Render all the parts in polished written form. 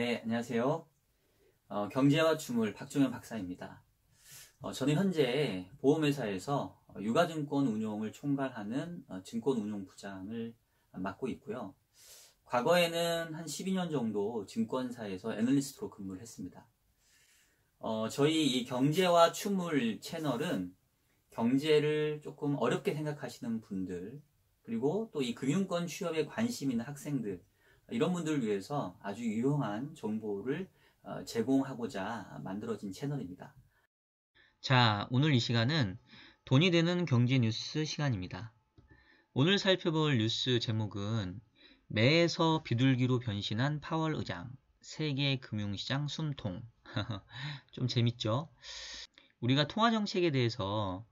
네, 안녕하세요. 경제와 주물 박종현 박사입니다. 저는 현재 보험회사에서 유가증권 운용을 총괄하는 증권운용부장을 맡고 있고요. 과거에는 한 12년 정도 증권사에서 애널리스트로 근무를 했습니다. 저희 이 경제와 추물 채널은 경제를 조금 어렵게 생각하시는 분들, 그리고 또 이 금융권 취업에 관심 있는 학생들, 이런 분들을 위해서 아주 유용한 정보를 제공하고자 만들어진 채널입니다. 자, 오늘 이 시간은 돈이 되는 경제 뉴스 시간입니다. 오늘 살펴볼 뉴스 제목은 매에서 비둘기로 변신한 파월 의장, 세계 금융시장 숨통. 좀 재밌죠? 우리가 통화정책에 대해서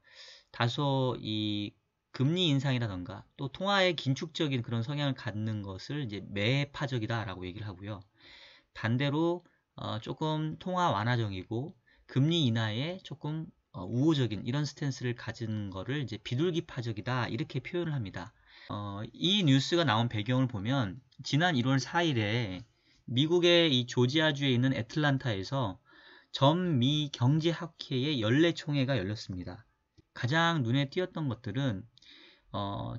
다소 이 금리 인상이라던가 또 통화의 긴축적인 그런 성향을 갖는 것을 이제 매파적이다라고 얘기를 하고요. 반대로 조금 통화 완화적이고 금리 인하에 조금 우호적인 이런 스탠스를 가진 거를 이제 비둘기파적이다 이렇게 표현을 합니다. 이 뉴스가 나온 배경을 보면 지난 1월 4일에 미국의 이 조지아주에 있는 애틀란타에서 전미 경제학회의 연례총회가 열렸습니다. 가장 눈에 띄었던 것들은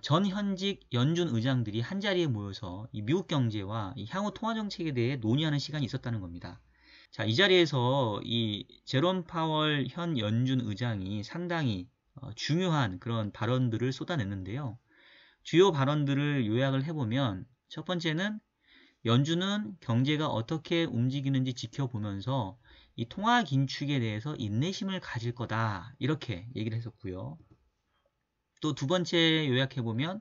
전 현직 연준 의장들이 한자리에 모여서 이 미국 경제와 이 향후 통화 정책에 대해 논의하는 시간이 있었다는 겁니다. 자, 이 자리에서 이 제롬 파월 현 연준 의장이 상당히 중요한 그런 발언들을 쏟아냈는데요. 주요 발언들을 요약을 해보면 첫 번째는 연준은 경제가 어떻게 움직이는지 지켜보면서 이 통화 긴축에 대해서 인내심을 가질 거다 이렇게 얘기를 했었고요. 또 두 번째 요약해보면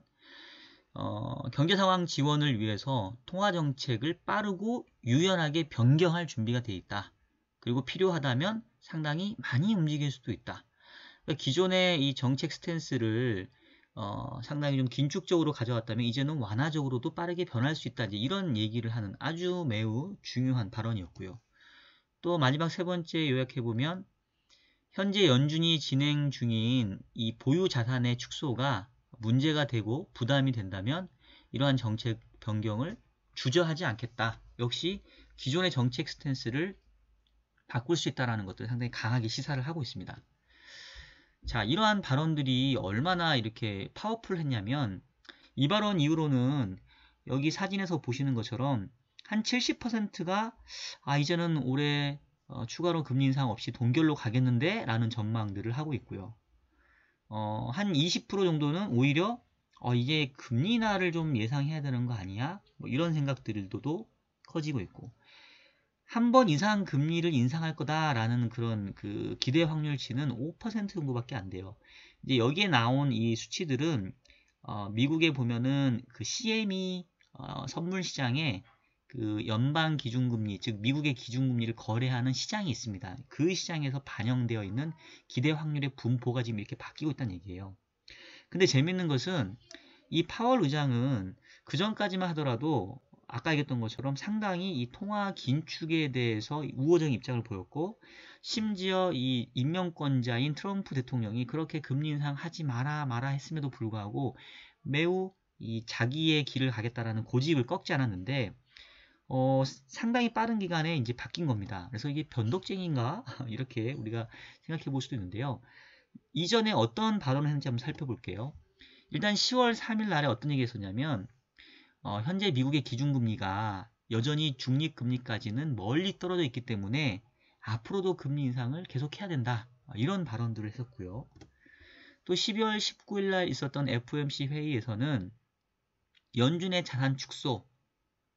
경제상황 지원을 위해서 통화정책을 빠르고 유연하게 변경할 준비가 되어 있다. 그리고 필요하다면 상당히 많이 움직일 수도 있다. 그러니까 기존의 이 정책 스탠스를 상당히 좀 긴축적으로 가져왔다면 이제는 완화적으로도 빠르게 변할 수 있다. 이런 얘기를 하는 아주 매우 중요한 발언이었고요. 또 마지막 세 번째 요약해보면 현재 연준이 진행 중인 이 보유 자산의 축소가 문제가 되고 부담이 된다면 이러한 정책 변경을 주저하지 않겠다. 역시 기존의 정책 스탠스를 바꿀 수 있다는 것들 상당히 강하게 시사를 하고 있습니다. 자, 이러한 발언들이 얼마나 이렇게 파워풀했냐면 이 발언 이후로는 여기 사진에서 보시는 것처럼 한 70%가 이제는 올해 추가로 금리 인상 없이 동결로 가겠는데 라는 전망들을 하고 있고요. 한 20% 정도는 오히려 이제 금리 인하를 좀 예상해야 되는 거 아니야? 뭐 이런 생각들도 커지고 있고 한 번 이상 금리를 인상할 거다라는 그런 그 기대 확률치는 5% 정도밖에 안 돼요. 이제 여기에 나온 이 수치들은 미국에 보면은 그 CME 선물 시장에 그 연방 기준금리, 즉 미국의 기준금리를 거래하는 시장이 있습니다. 그 시장에서 반영되어 있는 기대 확률의 분포가 지금 이렇게 바뀌고 있다는 얘기예요. 근데 재밌는 것은 이 파월 의장은 그 전까지만 하더라도 아까 얘기했던 것처럼 상당히 이 통화 긴축에 대해서 우호적인 입장을 보였고 심지어 이 임명권자인 트럼프 대통령이 그렇게 금리 인상하지 마라 했음에도 불구하고 매우 이 자기의 길을 가겠다라는 고집을 꺾지 않았는데 상당히 빠른 기간에 이제 바뀐 겁니다. 그래서 이게 변덕쟁인가? 이렇게 우리가 생각해 볼 수도 있는데요. 이전에 어떤 발언을 했는지 한번 살펴볼게요. 일단 10월 3일 날에 어떤 얘기가 있었냐면 현재 미국의 기준금리가 여전히 중립금리까지는 멀리 떨어져 있기 때문에 앞으로도 금리 인상을 계속해야 된다. 이런 발언들을 했었고요. 또 12월 19일 날 있었던 FOMC 회의에서는 연준의 자산 축소,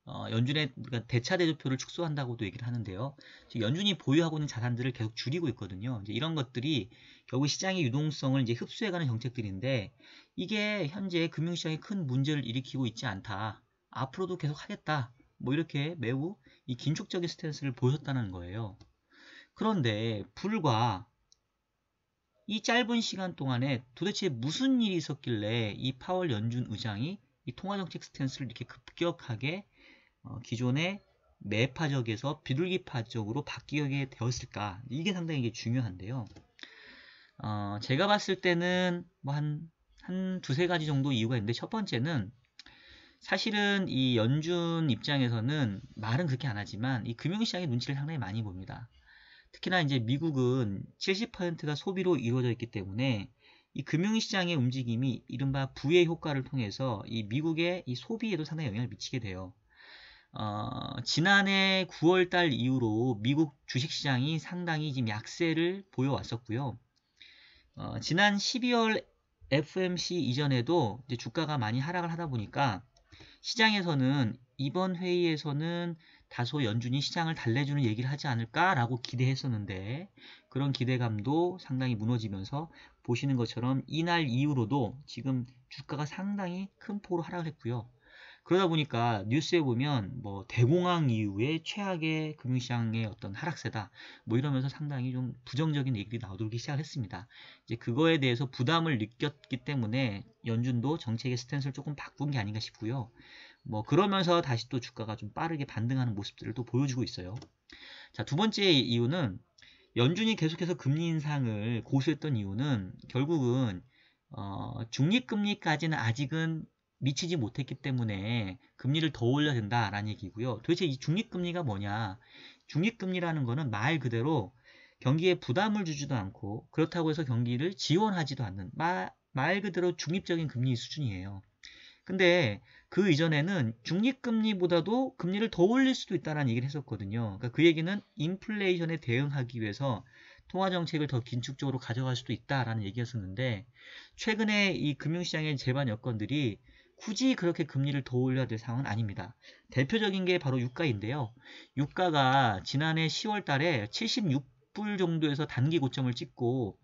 연준의 대차대조표를 축소한다고도 얘기를 하는데요. 연준이 보유하고 있는 자산들을 계속 줄이고 있거든요. 이제 이런 것들이 결국 시장의 유동성을 이제 흡수해가는 정책들인데 이게 현재 금융시장에 큰 문제를 일으키고 있지 않다. 앞으로도 계속 하겠다. 뭐 이렇게 매우 이 긴축적인 스탠스를 보였다는 거예요. 그런데 불과 이 짧은 시간 동안에 도대체 무슨 일이 있었길래 이 파월 연준 의장이 이 통화정책 스탠스를 이렇게 급격하게 기존의 매파적에서 비둘기파적으로 바뀌게 되었을까? 이게 상당히 이게 중요한데요. 제가 봤을 때는 뭐 한 두세 가지 정도 이유가 있는데 첫 번째는 사실은 이 연준 입장에서는 말은 그렇게 안 하지만 이 금융시장의 눈치를 상당히 많이 봅니다. 특히나 이제 미국은 70%가 소비로 이루어져 있기 때문에 이 금융시장의 움직임이 이른바 부의 효과를 통해서 이 미국의 이 소비에도 상당히 영향을 미치게 돼요. 지난해 9월달 이후로 미국 주식시장이 상당히 지금 약세를 보여왔었고요. 지난 12월 FOMC 이전에도 이제 주가가 많이 하락을 하다 보니까 시장에서는 이번 회의에서는 다소 연준이 시장을 달래주는 얘기를 하지 않을까라고 기대했었는데 그런 기대감도 상당히 무너지면서 보시는 것처럼 이날 이후로도 지금 주가가 상당히 큰 폭으로 하락을 했고요. 그러다 보니까 뉴스에 보면 뭐 대공황 이후에 최악의 금융시장의 어떤 하락세다 뭐 이러면서 상당히 좀 부정적인 얘기들이 나오기 시작을 했습니다. 이제 그거에 대해서 부담을 느꼈기 때문에 연준도 정책의 스탠스를 조금 바꾼 게 아닌가 싶고요. 뭐 그러면서 다시 또 주가가 좀 빠르게 반등하는 모습들을 또 보여주고 있어요. 자, 두 번째 이유는 연준이 계속해서 금리 인상을 고수했던 이유는 결국은 중립금리까지는 아직은 미치지 못했기 때문에 금리를 더 올려야 된다라는 얘기고요. 도대체 이 중립금리가 뭐냐? 중립금리라는 거는 말 그대로 경기에 부담을 주지도 않고 그렇다고 해서 경기를 지원하지도 않는 말 그대로 중립적인 금리 수준이에요. 근데 그 이전에는 중립금리보다도 금리를 더 올릴 수도 있다는 얘기를 했었거든요. 그러니까 그 얘기는 인플레이션에 대응하기 위해서 통화정책을 더 긴축적으로 가져갈 수도 있다라는 얘기였었는데 최근에 이 금융시장의 제반 여건들이 굳이 그렇게 금리를 더 올려야 될 상황은 아닙니다. 대표적인 게 바로 유가인데요. 유가가 지난해 10월 달에 76불 정도에서 단기 고점을 찍고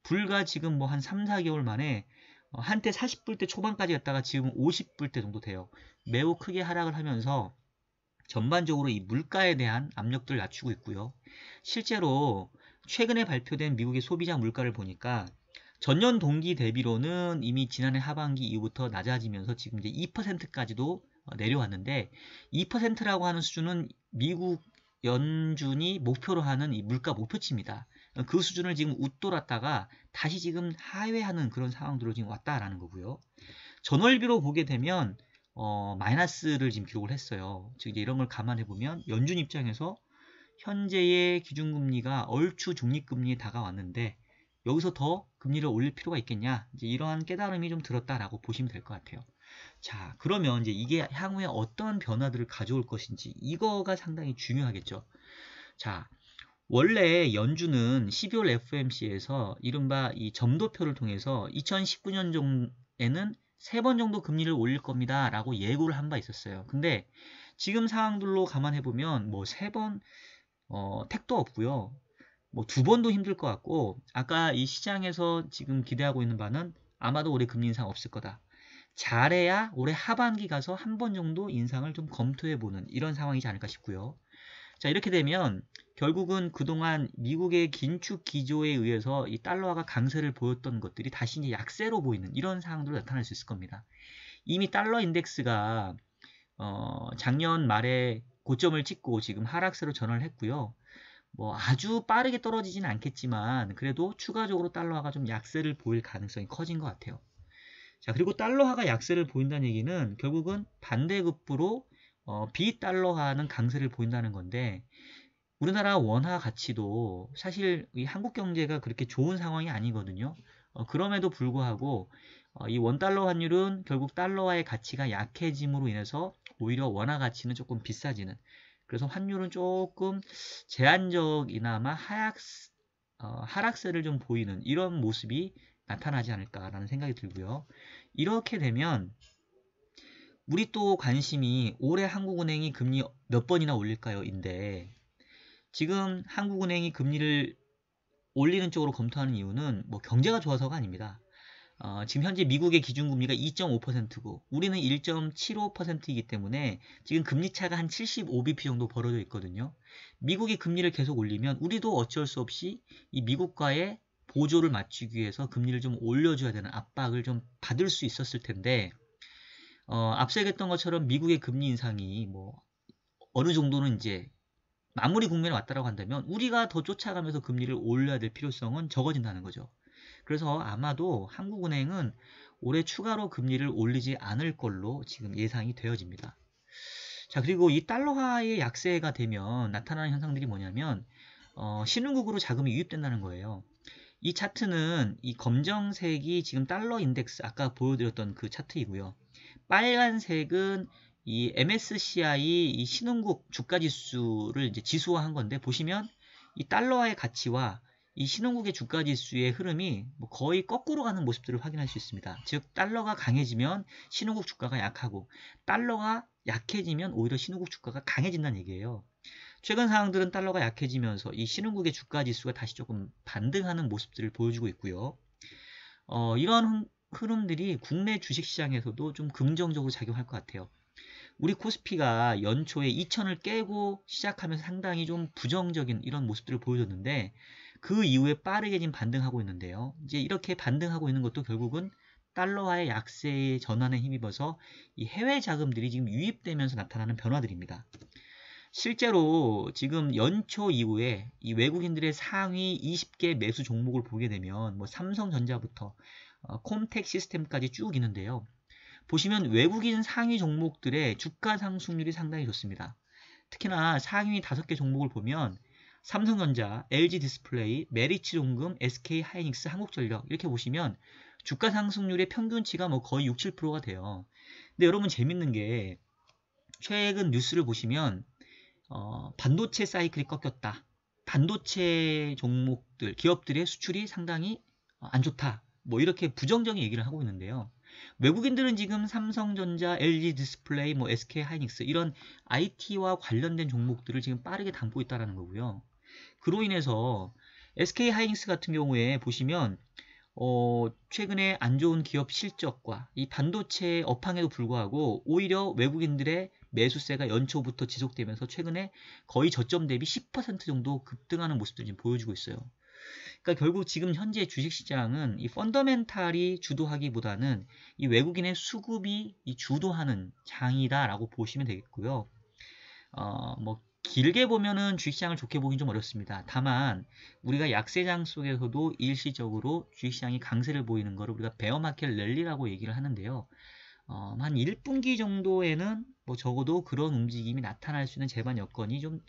불과 지금 뭐 한 3, 4개월 만에 한때 40불대 초반까지 갔다가 지금 50불대 정도 돼요. 매우 크게 하락을 하면서 전반적으로 이 물가에 대한 압력들을 낮추고 있고요. 실제로 최근에 발표된 미국의 소비자 물가를 보니까 전년 동기 대비로는 이미 지난해 하반기 이후부터 낮아지면서 지금 이제 2%까지도 내려왔는데 2%라고 하는 수준은 미국 연준이 목표로 하는 이 물가 목표치입니다. 그 수준을 지금 웃돌았다가 다시 지금 하회하는 그런 상황들로 지금 왔다라는 거고요. 전월비로 보게 되면 마이너스를 지금 기록을 했어요. 즉 이제 이런 걸 감안해 보면 연준 입장에서 현재의 기준금리가 얼추 중립금리에 다가왔는데 여기서 더 금리를 올릴 필요가 있겠냐? 이제 이러한 깨달음이 좀 들었다라고 보시면 될 것 같아요. 자, 그러면 이제 이게 향후에 어떤 변화들을 가져올 것인지 이거가 상당히 중요하겠죠. 자, 원래 연준은 12월 FOMC에서 이른바 이 점도표를 통해서 2019년 정도에는 3번 정도 금리를 올릴 겁니다 라고 예고를 한 바 있었어요. 근데 지금 상황들로 감안해보면 뭐 3번 택도 없고요. 뭐 2번도 힘들 것 같고 아까 이 시장에서 지금 기대하고 있는 바는 아마도 올해 금리 인상 없을 거다. 잘해야 올해 하반기 가서 한 번 정도 인상을 좀 검토해보는 이런 상황이지 않을까 싶고요. 자, 이렇게 되면 결국은 그동안 미국의 긴축 기조에 의해서 이 달러화가 강세를 보였던 것들이 다시 이제 약세로 보이는 이런 상황들로 나타날 수 있을 겁니다. 이미 달러 인덱스가 작년 말에 고점을 찍고 지금 하락세로 전환을 했고요. 뭐 아주 빠르게 떨어지진 않겠지만 그래도 추가적으로 달러화가 좀 약세를 보일 가능성이 커진 것 같아요. 자, 그리고 달러화가 약세를 보인다는 얘기는 결국은 반대급부로 비달러화는 강세를 보인다는 건데 우리나라 원화 가치도 사실 이 한국 경제가 그렇게 좋은 상황이 아니거든요. 그럼에도 불구하고 이 원달러 환율은 결국 달러화의 가치가 약해짐으로 인해서 오히려 원화 가치는 조금 비싸지는 그래서 환율은 조금 제한적이나마 하락세를 좀 보이는 이런 모습이 나타나지 않을까라는 생각이 들고요. 이렇게 되면 우리 또 관심이 올해 한국은행이 금리 몇 번이나 올릴까요? 인데 지금 한국은행이 금리를 올리는 쪽으로 검토하는 이유는 뭐 경제가 좋아서가 아닙니다. 지금 현재 미국의 기준금리가 2.5%고 우리는 1.75%이기 때문에 지금 금리차가 한 75bp 정도 벌어져 있거든요. 미국이 금리를 계속 올리면 우리도 어쩔 수 없이 이 미국과의 보조를 맞추기 위해서 금리를 좀 올려줘야 되는 압박을 좀 받을 수 있었을 텐데 앞서 얘기했던 것처럼 미국의 금리 인상이 뭐 어느 정도는 이제 마무리 국면에 왔다라고 한다면 우리가 더 쫓아가면서 금리를 올려야 될 필요성은 적어진다는 거죠. 그래서 아마도 한국은행은 올해 추가로 금리를 올리지 않을 걸로 지금 예상이 되어집니다. 자, 그리고 이 달러화의 약세가 되면 나타나는 현상들이 뭐냐면 신흥국으로 자금이 유입된다는 거예요. 이 차트는 이 검정색이 지금 달러 인덱스 아까 보여드렸던 그 차트이고요. 빨간색은 이 MSCI 이 신흥국 주가지수를 이제 지수화한 건데 보시면 이 달러화의 가치와 이 신흥국의 주가지수의 흐름이 뭐 거의 거꾸로 가는 모습들을 확인할 수 있습니다. 즉 달러가 강해지면 신흥국 주가가 약하고 달러가 약해지면 오히려 신흥국 주가가 강해진다는 얘기예요. 최근 상황들은 달러가 약해지면서 이 신흥국의 주가지수가 다시 조금 반등하는 모습들을 보여주고 있고요. 이런 흐름들이 국내 주식시장에서도 좀 긍정적으로 작용할 것 같아요. 우리 코스피가 연초에 2000을 깨고 시작하면서 상당히 좀 부정적인 이런 모습들을 보여줬는데 그 이후에 빠르게 지금 반등하고 있는데요. 이제 이렇게 반등하고 있는 것도 결국은 달러화의 약세의 전환에 힘입어서 이 해외 자금들이 지금 유입되면서 나타나는 변화들입니다. 실제로 지금 연초 이후에 이 외국인들의 상위 20개 매수 종목을 보게 되면 뭐 삼성전자부터 콤텍 시스템까지 쭉 있는데요. 보시면 외국인 상위 종목들의 주가 상승률이 상당히 좋습니다. 특히나 상위 5개 종목을 보면 삼성전자, LG디스플레이, 메리츠종금, SK하이닉스, 한국전력 이렇게 보시면 주가 상승률의 평균치가 뭐 거의 6, 7%가 돼요. 근데 여러분 재밌는 게 최근 뉴스를 보시면 반도체 사이클이 꺾였다. 반도체 종목들, 기업들의 수출이 상당히 안 좋다. 뭐 이렇게 부정적인 얘기를 하고 있는데요. 외국인들은 지금 삼성전자, LG 디스플레이, 뭐 SK 하이닉스 이런 IT와 관련된 종목들을 지금 빠르게 담고 있다는 거고요. 그로 인해서 SK 하이닉스 같은 경우에 보시면 최근에 안 좋은 기업 실적과 이 반도체 업황에도 불구하고 오히려 외국인들의 매수세가 연초부터 지속되면서 최근에 거의 저점 대비 10% 정도 급등하는 모습들을 지금 보여주고 있어요. 그러니까 결국 지금 현재 주식시장은 이 펀더멘탈이 주도하기보다는 이 외국인의 수급이 이 주도하는 장이다라고 보시면 되겠고요. 뭐 길게 보면은 주식시장을 좋게 보긴 좀 어렵습니다. 다만 우리가 약세장 속에서도 일시적으로 주식시장이 강세를 보이는 것을 우리가 베어마켓 랠리라고 얘기를 하는데요. 한 1분기 정도에는 뭐 적어도 그런 움직임이 나타날 수 있는 재반 여건이 좀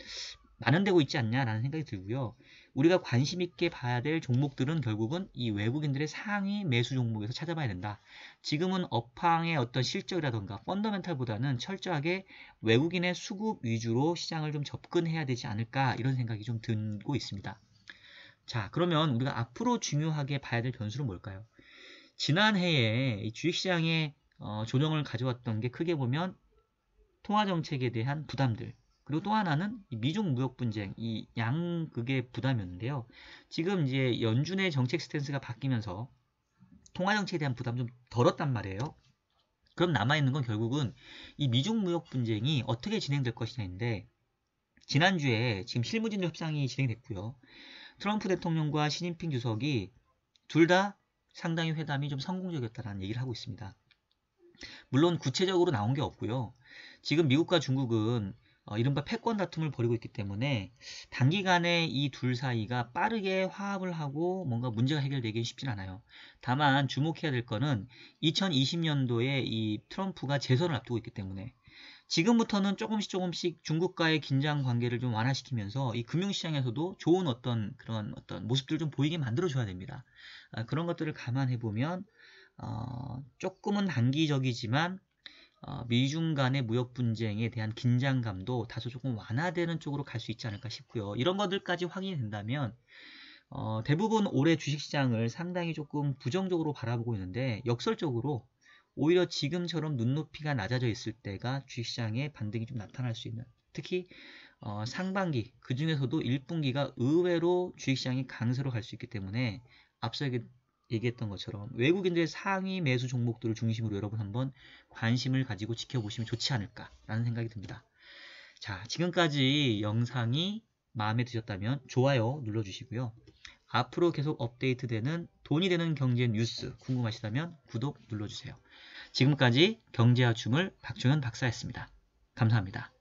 마련되고 있지 않냐라는 생각이 들고요. 우리가 관심 있게 봐야 될 종목들은 결국은 이 외국인들의 상위 매수 종목에서 찾아봐야 된다. 지금은 업황의 어떤 실적이라던가 펀더멘탈보다는 철저하게 외국인의 수급 위주로 시장을 좀 접근해야 되지 않을까 이런 생각이 좀 들고 있습니다. 자, 그러면 우리가 앞으로 중요하게 봐야 될 변수는 뭘까요? 지난해에 이 주식시장에 조정을 가져왔던 게 크게 보면 통화정책에 대한 부담들, 그리고 또 하나는 미중 무역 분쟁, 이 양극의 부담이었는데요. 지금 이제 연준의 정책 스탠스가 바뀌면서 통화 정책에 대한 부담 좀 덜었단 말이에요. 그럼 남아있는 건 결국은 이 미중 무역 분쟁이 어떻게 진행될 것이냐인데 지난주에 지금 실무진들 협상이 진행됐고요. 트럼프 대통령과 시진핑 주석이 둘 다 상당히 회담이 좀 성공적이었다는 얘기를 하고 있습니다. 물론 구체적으로 나온 게 없고요. 지금 미국과 중국은 이른바 패권 다툼을 벌이고 있기 때문에 단기간에 이 둘 사이가 빠르게 화합을 하고 뭔가 문제가 해결되기 쉽진 않아요. 다만 주목해야 될 거는 2020년도에 이 트럼프가 재선을 앞두고 있기 때문에 지금부터는 조금씩 중국과의 긴장 관계를 좀 완화시키면서 이 금융시장에서도 좋은 그런 모습들을 좀 보이게 만들어줘야 됩니다. 그런 것들을 감안해 보면 조금은 단기적이지만 미중 간의 무역 분쟁에 대한 긴장감도 다소 조금 완화되는 쪽으로 갈 수 있지 않을까 싶고요. 이런 것들까지 확인이 된다면 대부분 올해 주식시장을 상당히 조금 부정적으로 바라보고 있는데 역설적으로 오히려 지금처럼 눈높이가 낮아져 있을 때가 주식시장의 반등이 좀 나타날 수 있는, 특히 상반기 그 중에서도 1분기가 의외로 주식시장이 강세로 갈 수 있기 때문에 앞서 얘기했던 것처럼 외국인들의 상위 매수 종목들을 중심으로 여러분 한번 관심을 가지고 지켜보시면 좋지 않을까라는 생각이 듭니다. 자, 지금까지 영상이 마음에 드셨다면 좋아요 눌러주시고요. 앞으로 계속 업데이트되는 돈이 되는 경제 뉴스 궁금하시다면 구독 눌러주세요. 지금까지 경제와 춤을 박종현 박사였습니다. 감사합니다.